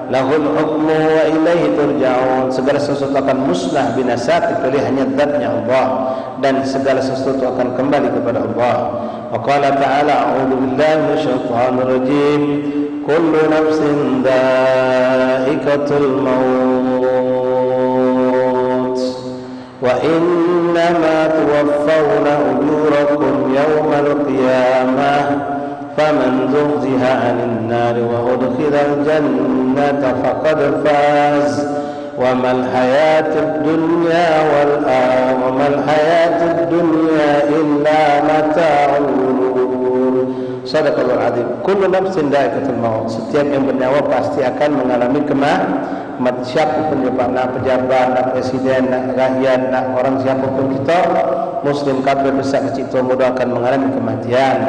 lahul hukmu wa ilaihi turja'un. Segala sesuatu akan musnah, binasa, kecuali hanya zatnya Allah, dan segala sesuatu akan kembali kepada Allah. Wa qala ta'ala a'udzu billahi minasyaitonir rajim. Kullu nafsin dha'iqatul maut Wa innama tuwaffawna ujurakum yawmal qiyamah faman zuhziha 'anil nari wa udkhilal jannata faqad faz wa mal hayatud dunya illa mata'ul ghurur. Shadaqallahul azim. Kullu nafsin dha'iqatul maut. Setiap yang bernyawa pasti akan mengalami kematian. Siapapun pejabat, presiden, rakyat, orang siapapun kita, muslim kafir besar kecil tua muda akan mengalami kematian.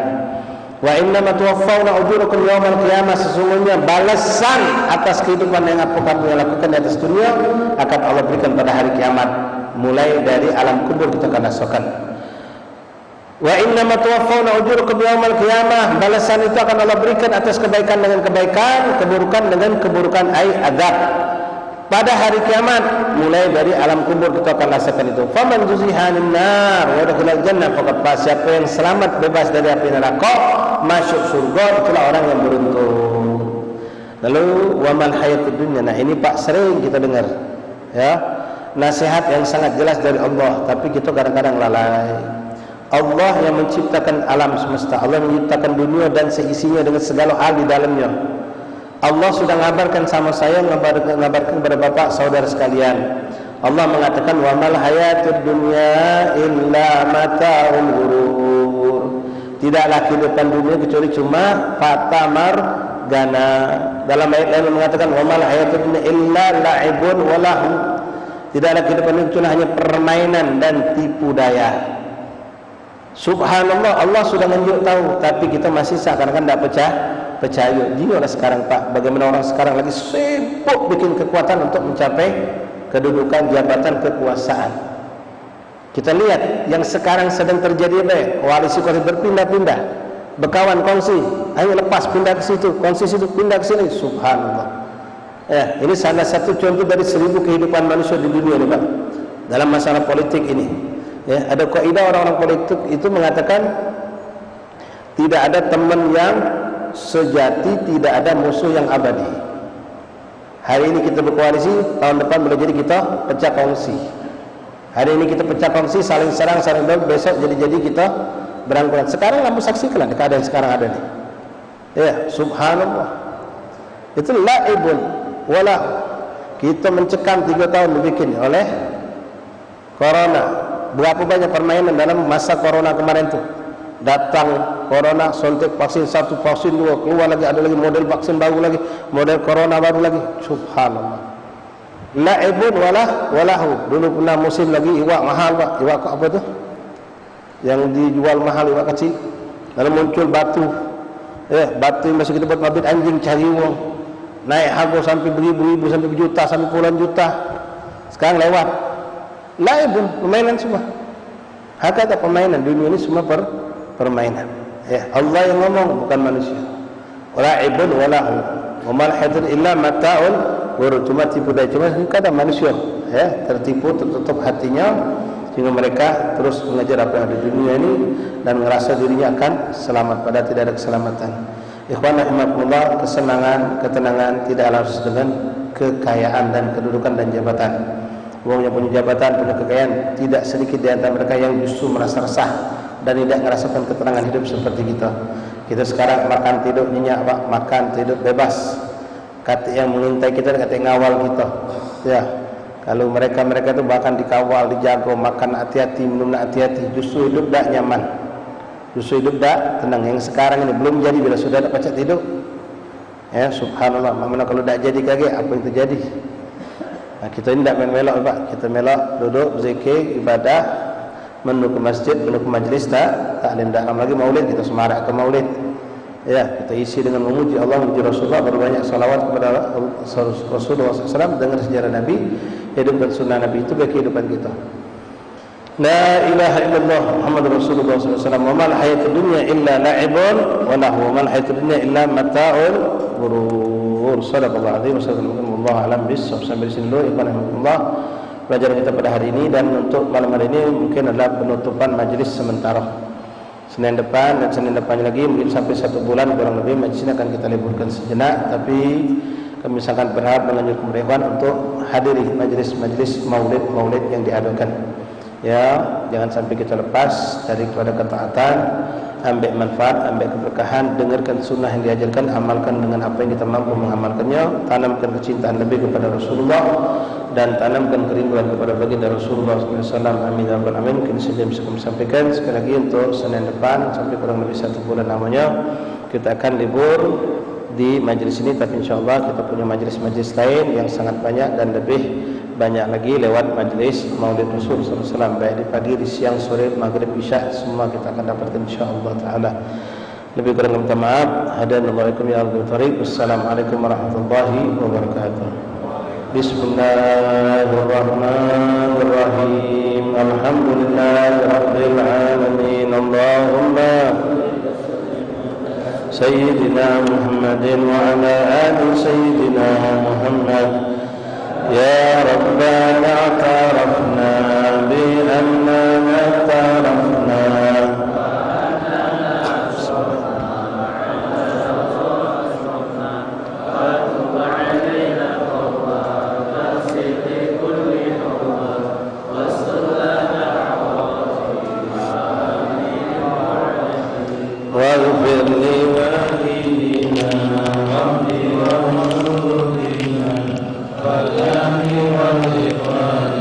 Wa innama tuwaffawna ujurakum yawmal qiyamah, sesungguhnya balasan atas kehidupan yang apa kamu lakukan di atas dunia akan Allah berikan pada hari kiamat. Mulai dari alam kubur kita akan rasakan. Wa innama tuwaffawna ujurakum yawmal qiyamah, balasan itu akan Allah berikan atas kebaikan dengan kebaikan, keburukan dengan keburukan, ai adab. Pada hari kiamat, mulai dari alam kubur kita akan rasakan itu. Faman zuziha 'anil nar wa dakhala jannah faqad faz. Siapa yang selamat bebas dari api neraka, masuk surga, itulah orang yang beruntung. Lalu wa mal hayatud dunya. Nah, ini Pak sering kita dengar. Ya. Nasihat yang sangat jelas dari Allah, tapi kita kadang-kadang lalai. Allah yang menciptakan alam semesta, Allah menciptakan dunia dan seisinya dengan segala hal di dalamnya. Allah sudah ngabarkan sama saya, ngabarkan kepada bapak saudara sekalian. Allah mengatakan wa mal hayatud dunya illa mata'ul ghurur. Tidaklah kehidupan dunia kecuali cuma fata margana. Dalam ayat lain mengatakan wa mal hayatud dunya illa la'ibun wa lahu. Tidaklah kehidupan dunia kecuali hanya permainan dan tipu daya. Subhanallah, Allah sudah menunjuk tahu, tapi kita masih seakan-akan tidak percaya. Gimana sekarang Pak? Bagaimana orang sekarang lagi sibuk bikin kekuatan untuk mencapai kedudukan jabatan kekuasaan. Kita lihat yang sekarang sedang terjadi koalisi berpindah-pindah, berkawan kongsi, ayo lepas pindah ke situ, kongsi situ pindah ke sini. Subhanallah. Ya, ini salah satu contoh dari 1000 kehidupan manusia di dunia ini Pak. Dalam masalah politik ini. Ya, ada kaidah orang-orang politik itu mengatakan tidak ada teman yang sejati, tidak ada musuh yang abadi. Hari ini kita berkoalisi, tahun depan boleh jadi kita pecah kongsi. Hari ini kita pecah kongsi, saling serang, saling dorong, besok jadi kita berangkulan. Sekarang kamu saksikan keadaan yang sekarang ada nih. Ya, subhanallah. Itu la'ibun wala. Kita mencekam 3 tahun dibikin oleh corona. Berapa banyak permainan dalam masa corona kemarin tuh. Datang corona, suntik vaksin 1, vaksin 2, keluar lagi ada lagi model vaksin baru lagi, model corona baru lagi. Subhanallah. La'ibun walahu. Dulu pernah musim lagi iwak mahal Pak. Iwak apa tuh? Yang dijual mahal, iwak kecil. Lalu muncul batu. Batu yang masih kita buat mabit anjing cari uang. Naik harga sampai beribu-ribu, sampai berjuta, sampai puluhan juta. Sekarang lewat. Laibun, permainan semua. Hakata permainan, dunia ini semua permainan. Ya, Allah yang ngomong, bukan manusia. Laibun walahu. Wa mal hayatud illa mata'ul ghurur. Cuma tipu daya, cuma kata manusia, ya, tertipu, tertutup hatinya sehingga mereka terus mengejar apa yang ada di dunia ini dan merasa dirinya akan selamat, padahal tidak ada keselamatan. Ikhwan rahimakumullah, kesenangan, ketenangan tidak harus dengan kekayaan dan kedudukan dan jabatan. Orang yang punya jabatan, punya kekayaan, tidak sedikit di antara mereka yang justru merasa resah dan tidak merasakan ketenangan hidup seperti kita. Kita sekarang makan tidur nyenyak Pak, makan tidur bebas. Kata yang mengintai kita, kata yang ngawal kita. Ya, kalau mereka itu bahkan dikawal, dijaga, makan hati-hati, minum hati-hati, justru hidup tak nyaman, justru hidup tak tenang. Yang sekarang ini belum jadi, bila sudah tak pacak tidur. Ya, subhanallah. Mana kalau tak jadi kaget, apa yang terjadi? Nah, kita ini tidak main melok Pak. Kita melok duduk zikir, ibadah, menuju ke masjid, menuju ke majlis, taklim dalam lagi maulid, kita semarak ke maulid. Ya, kita isi dengan memuji Allah, memuji Rasulullah, berbanyak salawat kepada Rasulullah SAW dengan sejarah Nabi, hidup dan sunnah Nabi, itu bagi kehidupan kita. La ilaha illallah Muhammad Rasulullah SAW. Wa mal hayatud dunya illa la'ibun wa lahu, wa mal hayatud dunya illa mata'ul ghurur. Shadaqallahu alazim. Wallahu a'lam bissawab. Sampai di sini dulu ikhwanullah pelajaran kita pada hari ini, dan untuk malam hari ini mungkin adalah penutupan majelis sementara. Senin depan dan Senin depannya lagi mungkin sampai 1 bulan kurang lebih majelis ini akan kita liburkan sejenak, tapi kami sangat berharap menganjurkan mereka untuk hadiri majlis-majlis maulid yang diadakan. Ya, jangan sampai kita lepas dari kepada ketaatan, ambil manfaat, ambil keberkahan, dengarkan sunnah yang diajarkan, amalkan dengan apa yang kita mampu mengamalkannya, tanamkan kecintaan lebih kepada Rasulullah dan tanamkan kerinduan kepada baginda Rasulullah SAW. Amin ya rabbal alamin. Kini saja bisa kami sampaikan. Sekali lagi untuk Senin depan sampai kurang lebih 1 bulan namanya kita akan libur di majlis ini, tapi insyaallah kita punya majlis-majlis lain yang sangat banyak dan lebih banyak lagi lewat majlis Maulid Rasul SAW, baik di pagi, di siang, sore, maghrib, isya, semua kita akan dapatkan insyaallah taala. Lebih kurang minta maaf. Hadirin ya Abdul Tariq. Wassalamualaikum warahmatullahi wabarakatuh. Bismillahirrahmanirrahim. Alhamdulillahirabbil alamin. Allahumma Sayyidina Muhammadin wa ala ali Sayyidina Muhammad. Ya Rabbana a'tarafna bi annana a'tarafna واغفر لوالدينا ربي وارحمهما والأهل والإخوان